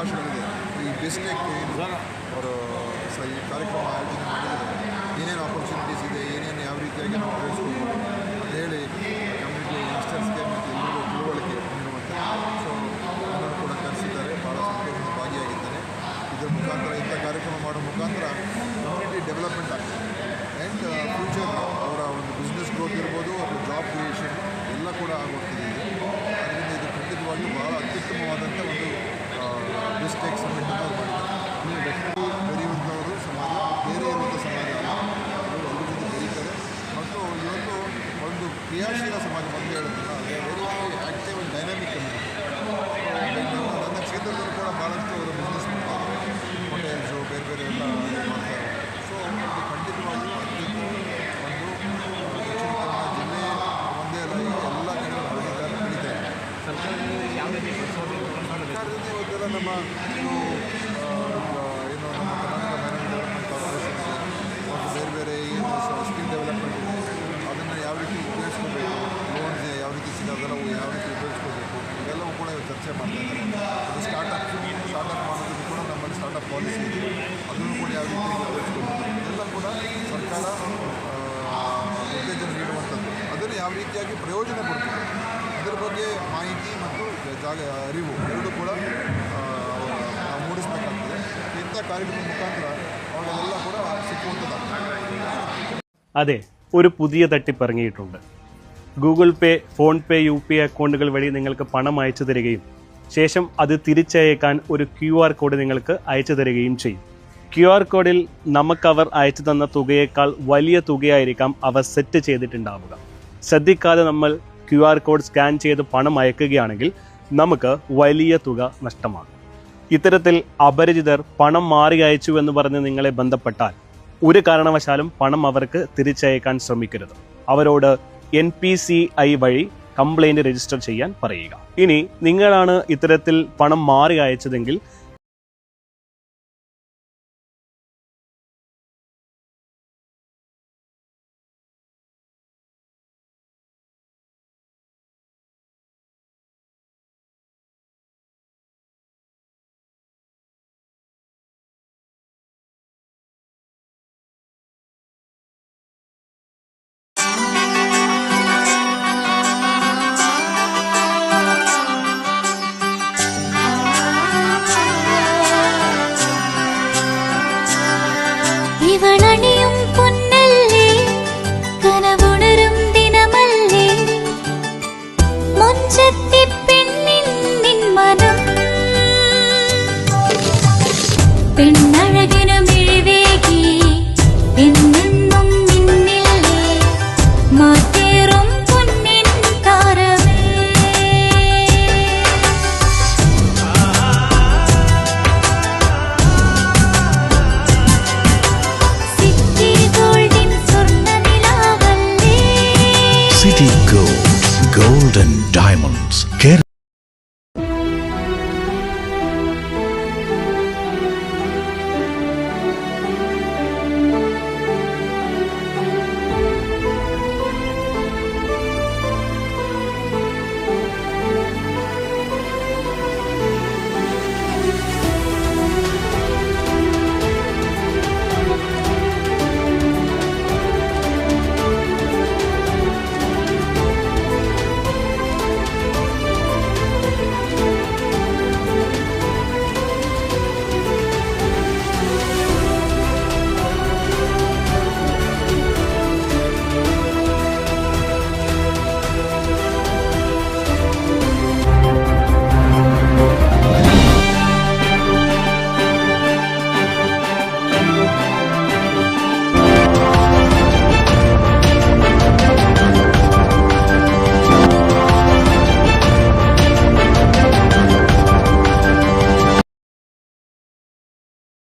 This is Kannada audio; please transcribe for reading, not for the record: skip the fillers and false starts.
ಅವಕಾಶಗಳಿದೆ. ಈ ಡಿಸ್ಟ್ರಿಕ್ಟ್ ಅವರು ಈ ಕಾರ್ಯಕ್ರಮ ಆಯೋಜನೆ ಮಾಡಿದರೆ ಏನೇನು ಆಪರ್ಚುನಿಟೀಸ್ ಇದೆ, ಏನೇನು ಯಾವ ರೀತಿಯಾಗಿ ನಾವು ಪ್ರವೇಶಿಸ್ಬೋದು ಅಂತ ಹೇಳಿ ಕಮ್ಯುನಿಟಿ ಯಂಗ್ಸ್ಟರ್ಸ್ಗೆ ಮತ್ತು ಎಲ್ಲರಿಗೂ ತಿಳುವಳಿಕೆ ನೀಡುವಂತೆ ಸೊ ಎಲ್ಲರೂ ಕೂಡ ಕರೆಸಿದ್ದಾರೆ. ಭಾಳ ಸಂತೋಷದಿಂದ ಭಾಗಿಯಾಗಿದ್ದಾರೆ. ಇದರ ಮುಖಾಂತರ ಇಂಥ ಕಾರ್ಯಕ್ರಮ ಮಾಡೋ ಮುಖಾಂತರ ಕಮ್ಯುನಿಟಿ ಡೆವಲಪ್ಮೆಂಟ್ ಆಗ್ತದೆ ಆ್ಯಂಡ್ ಫ್ಯೂಚರ್ ಅವರ ಒಂದು ಬಿಸ್ನೆಸ್ ಗ್ರೋತ್ ಇರ್ಬೋದು ಅಥವಾ ಜಾಬ್ ಕ್ರಿಯೇಷನ್ ಎಲ್ಲ ಕೂಡ ಆಗುವಂಥದ್ದು ಇದೆ. ಅದರಿಂದ ಇದು ಖಂಡಿತವಾಗಿಯೂ ಭಾಳ ಅತ್ಯುತ್ತಮವಾದಂಥ ಒಂದು ಡಿಸ್ಟ್ರಿಕ್ಟ್ ಸಮಿಟ್ ಅಂತ ಮಾಡಿದ್ದಾರೆ. ಬೆರೆಯುವಂಥವರು ಸಮಾಜ ಬೇರೆ ಇರುವಂಥ ಸಮಾಜ ಅಲ್ಲ, ಅವರು ಎಲ್ಲರ ಜೊತೆ ಬೆರೀತಾರೆ ಮತ್ತು ಇವತ್ತು ಒಂದು ಕ್ರಿಯಾಶೀಲ ಸಮಾಜ ಅಂತ ಹೇಳುತ್ತಲ್ಲ, very very active and dynamic community. ನನ್ನ ಕ್ಷೇತ್ರದಲ್ಲೂ ಕೂಡ ಭಾಳಷ್ಟು ಅವರು ಬಿಸ್ನೆಸ್ ಮಾಡ್ತಾರೆ, ಹೋಟೆಲ್ಸು ಬೇರೆ ಬೇರೆ ಎಲ್ಲ ಮಾಡ್ತಾರೆ. ಸೊ ಇದು ಖಂಡಿತವಾಗಿಯೂ ಅತ್ಯಂತ ಒಂದು ದಕ್ಷಿಣ ಕನ್ನಡ ಜಿಲ್ಲೆ ಒಂದೇ ಅಲ್ಲ, ಈಗ ಎಲ್ಲ ಕಡೆ ಬೆಳೀತಾರೆ. ಸರ್ಕಾರದಿಂದ ಇವತ್ತೆಲ್ಲ ನಮ್ಮ ಏನು ನಮ್ಮ ಕರ್ನಾಟಕ ಮ್ಯಾನೇಜ್ ಡೆವಲಪ್ಮೆಂಟ್ ಕಾರ್ಪೊರೇಷನ್ ಮತ್ತು ಬೇರೆ ಬೇರೆ ಏನು ಸ್ಕಿಲ್ ಡೆವಲಪ್ಮೆಂಟ್ ಇದೆ ಅದನ್ನು ಯಾವ ರೀತಿ ಉಪಯೋಗಿಸ್ಕೋಬೇಕು, ಲೋನ್ಸ್ ಯಾವ ರೀತಿ ಸಿಗೋದಲ್ಲ ಅವು ಯಾವ ರೀತಿ ಉಪಯೋಗಿಸ್ಕೋಬೇಕು ಇವೆಲ್ಲವೂ ಕೂಡ ಚರ್ಚೆ ಮಾಡ್ತಾ ಇದ್ದಾರೆ. ಅದು ಸ್ಟಾರ್ಟಪ್ ಮಾಡೋದನ್ನು ಕೂಡ ನಮ್ಮಲ್ಲಿ ಸ್ಟಾರ್ಟಪ್ ಪಾಲಿಸಿ ಇದೆ, ಅದನ್ನು ಕೂಡ ಯಾವ ರೀತಿ ಉಪಯೋಗಿಸ್ಕೋಬೇಕು ಇದೆಲ್ಲ ಕೂಡ ಸರ್ಕಾರ ಉತ್ತೇಜನ ನೀಡುವಂಥದ್ದು. ಅದನ್ನು ಯಾವ ರೀತಿಯಾಗಿ ಪ್ರಯೋಜನ ಕೊಡ್ತದೆ ಅದರ ಬಗ್ಗೆ ಮಾಹಿತಿ ಮತ್ತು ಅರಿವು ಎರಡೂ ಕೂಡ ನಾವು ಮೂಡಿಸಬೇಕಾಗ್ತದೆ. ಇಂಥ ಕಾರ್ಯಕ್ರಮದ മുഖാന്തര അവർക്കെല്ലാം ಕೂಡ സിക്കുന്നതാണ്. അതെ, ഒരു പുതിയ തട്ടിപ്പ് ഇറങ്ങിയിട്ടുണ്ട്. ഗൂഗിൾ പേ, ഫോൺ പേ, UPI അക്കൗണ്ടുകൾ വഴി നിങ്ങൾക്ക് പണം അയച്ചു തരികയും ശേഷം അത് തിരിച്ചയക്കാൻ ഒരു QR കോഡ് നിങ്ങൾക്ക് അയച്ചു തരികയും ചെയ്യും. QR കോഡിൽ നമുക്കവർ അയച്ചു തന്ന തുകയേക്കാൾ വലിയ തുകയായിരിക്കാം അവർ സെറ്റ് ചെയ്തിട്ടുണ്ടാവുക. ശ്രദ്ധിക്കാതെ നമ്മൾ QR കോഡ് സ്കാൻ ചെയ്ത് പണം അയക്കുകയാണെങ്കിൽ നമുക്ക് വലിയ തുക നഷ്ടമാകും. ഇത്തരത്തിൽ അപരിചിതർ പണം മാറി അയച്ചു എന്ന് പറഞ്ഞ് നിങ്ങളെ ബന്ധപ്പെട്ടാൽ ഒരു കാരണവശാലും പണം അവർക്ക് തിരിച്ചയക്കാൻ ശ്രമിക്കരുത്. അവരോട് NPCI വഴി കംപ്ലൈൻറ്റ് രജിസ്റ്റർ ചെയ്യാൻ പറയുക. ഇനി നിങ്ങളാണ് ഇത്തരത്തിൽ പണം മാറി അയച്ചതെങ്കിൽ ഇവളണിയും പൊന്നല്ലേ, കനവുണരും ദിനമല്ലേ, മുഞ്ചത്തി പെണ്ണിൻ നിൻ മനം, പെണ്ണഴകിനു മിഴിവേകി